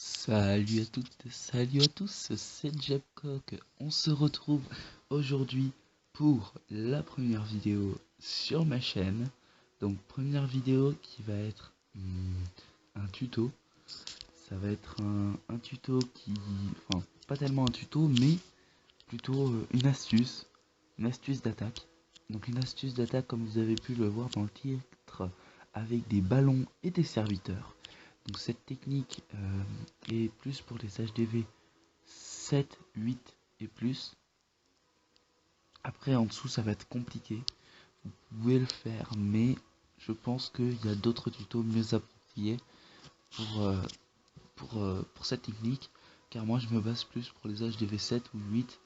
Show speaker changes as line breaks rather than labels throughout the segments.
Salut à toutes, salut à tous, c'est Jabcock. On se retrouve aujourd'hui pour la première vidéo sur ma chaîne. Donc première vidéo qui va être un tuto. Ça va être un tuto qui... Enfin, pas tellement un tuto, mais plutôt une astuce d'attaque. Donc une astuce d'attaque comme vous avez pu le voir dans le titre, avec des ballons et des serviteurs. Donc cette technique est plus pour les HDV 7, 8 et plus. Après en dessous ça va être compliqué. Vous pouvez le faire, mais je pense qu'il y a d'autres tutos mieux appropriés pour cette technique. Car moi je me base plus pour les HDV 7 ou 8.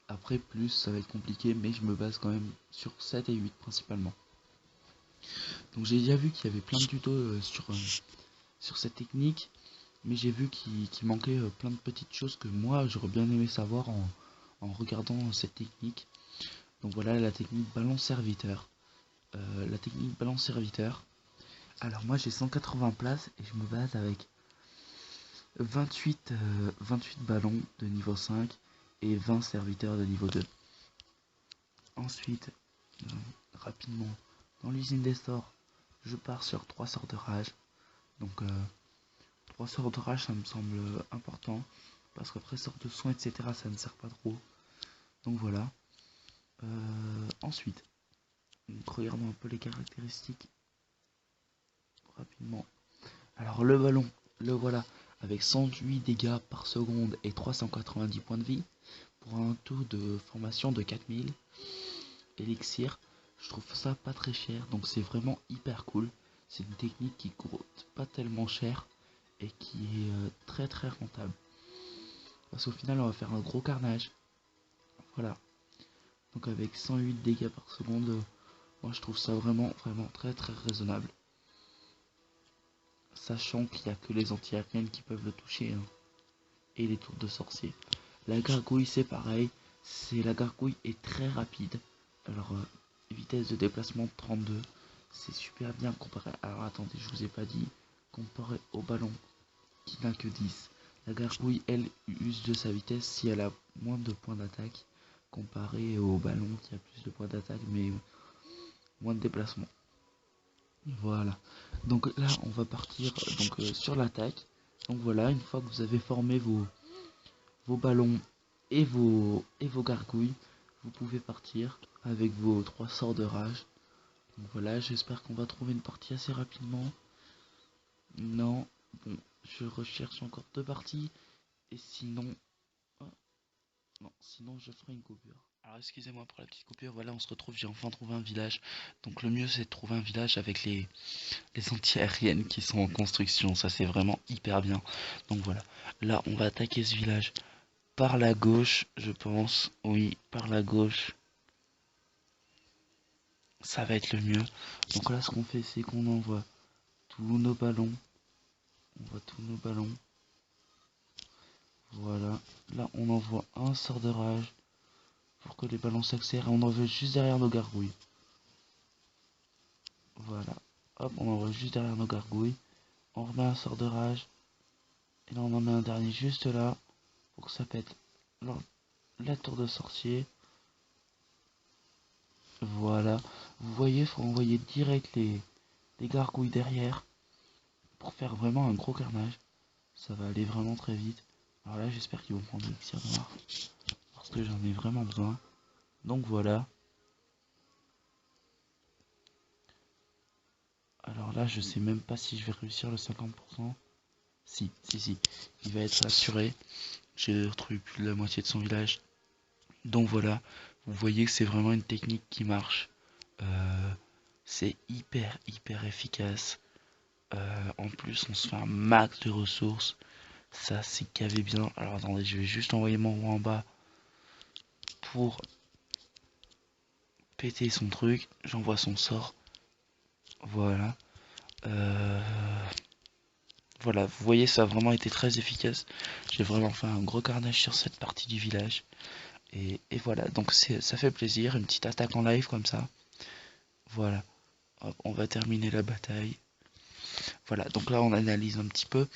Après plus ça va être compliqué, mais je me base quand même sur 7 et 8 principalement. Donc j'ai déjà vu qu'il y avait plein de tutos sur cette technique. Mais j'ai vu qu'il manquait plein de petites choses que moi j'aurais bien aimé savoir en regardant cette technique. Donc voilà la technique ballon serviteur. Alors moi j'ai 180 places et je me base avec 28 ballons de niveau 5 et 20 serviteurs de niveau 2. Ensuite, rapidement, dans l'usine des sorts, je pars sur 3 sorts de rage. Donc 3 sorts de rage ça me semble important. Parce qu'après sort de soins etc ça ne sert pas trop. Donc voilà. Ensuite, regardons un peu les caractéristiques rapidement. Alors le ballon, le voilà, avec 108 dégâts par seconde et 390 points de vie, pour un taux de formation de 4000. Élixir, je trouve ça pas très cher, donc c'est vraiment hyper cool. C'est une technique qui coûte pas tellement cher et qui est très très rentable. Parce qu'au final on va faire un gros carnage. Voilà. Donc avec 108 dégâts par seconde, moi je trouve ça vraiment très très raisonnable. Sachant qu'il n'y a que les anti-aériennes qui peuvent le toucher, hein. Et les tours de sorcier. La gargouille c'est pareil, la gargouille est très rapide. Alors vitesse de déplacement 32, c'est super bien comparé. Alors attendez, je vous ai pas dit, comparé au ballon qui n'a que 10. La gargouille elle use de sa vitesse si elle a moins de points d'attaque, comparé au ballon qui a plus de points d'attaque mais moins de déplacement. Voilà. Donc là, on va partir sur l'attaque. Donc voilà, une fois que vous avez formé vos ballons et vos gargouilles, vous pouvez partir avec vos 3 sorts de rage. Donc voilà, j'espère qu'on va trouver une partie assez rapidement. Non, bon, je recherche encore 2 parties. Et sinon, oh, non, sinon je ferai une coupure. Alors excusez-moi pour la petite coupure, voilà on se retrouve, j'ai enfin trouvé un village. Donc le mieux c'est de trouver un village avec les anti-aériennes qui sont en construction, ça c'est vraiment hyper bien. Donc voilà, là on va attaquer ce village par la gauche, je pense, oui, par la gauche, ça va être le mieux. Donc là ce qu'on fait c'est qu'on envoie tous nos ballons, voilà, là on envoie un sort de rage pour que les ballons s'accélèrent et on envoie juste derrière nos gargouilles. Voilà, hop, on envoie juste derrière nos gargouilles, on remet un sort de rage, et là on en met un dernier juste là, pour que ça pète la tour de sorcier. Voilà, vous voyez, faut envoyer direct les gargouilles derrière pour faire vraiment un gros carnage. Ça va aller vraiment très vite. Alors là, j'espère qu'ils vont prendre l'élixir noir parce que j'en ai vraiment besoin. Donc voilà. Alors là, je sais même pas si je vais réussir le 50%. Si, il va être assuré. J'ai retrouvé plus de la moitié de son village. Donc voilà, vous voyez que c'est vraiment une technique qui marche. C'est hyper efficace. En plus, on se fait un max de ressources. Ça, c'est gavé bien. Alors attendez, je vais juste envoyer mon roi en bas pour péter son truc. J'envoie son sort. Voilà. Voilà, vous voyez, ça a vraiment été très efficace. J'ai vraiment fait un gros carnage sur cette partie du village. Et voilà, donc ça fait plaisir. Une petite attaque en live comme ça. Voilà. Hop, on va terminer la bataille. Voilà, donc là on analyse un petit peu.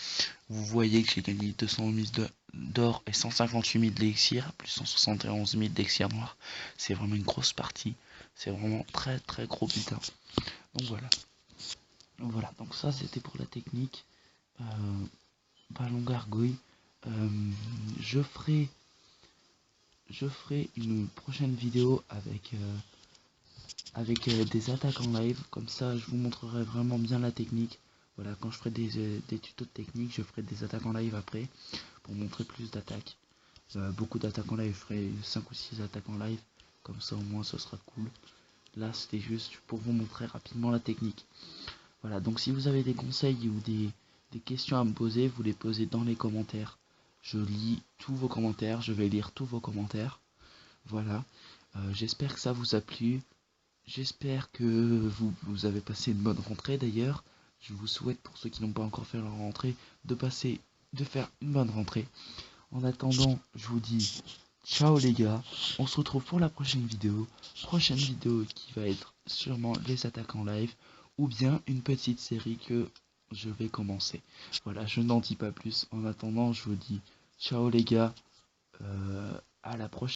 Vous voyez que j'ai gagné 200 000 d'or et 158 000 d'élixir, plus 171 000 d'élixir noir. C'est vraiment une grosse partie. C'est vraiment très très gros butin. Donc voilà. Voilà, donc ça c'était pour la technique. Ballon gargouille. Euh, je ferai une prochaine vidéo avec des attaques en live. Comme ça, je vous montrerai vraiment bien la technique. Voilà, quand je ferai des tutos de technique, je ferai des attaques en live après pour montrer plus d'attaques. Beaucoup d'attaques en live, je ferai 5 ou 6 attaques en live. Comme ça, au moins, ce sera cool. Là, c'était juste pour vous montrer rapidement la technique. Voilà, donc si vous avez des conseils ou des questions à me poser, vous les posez dans les commentaires. Je lis tous vos commentaires, je vais lire tous vos commentaires. Voilà, j'espère que ça vous a plu. J'espère que vous avez passé une bonne rentrée d'ailleurs. Je vous souhaite, pour ceux qui n'ont pas encore fait leur rentrée, de faire une bonne rentrée. En attendant, je vous dis ciao les gars. On se retrouve pour la prochaine vidéo. Prochaine vidéo qui va être sûrement les attaques en live ou bien une petite série que je vais commencer. Voilà, je n'en dis pas plus. En attendant, je vous dis ciao les gars. À la prochaine.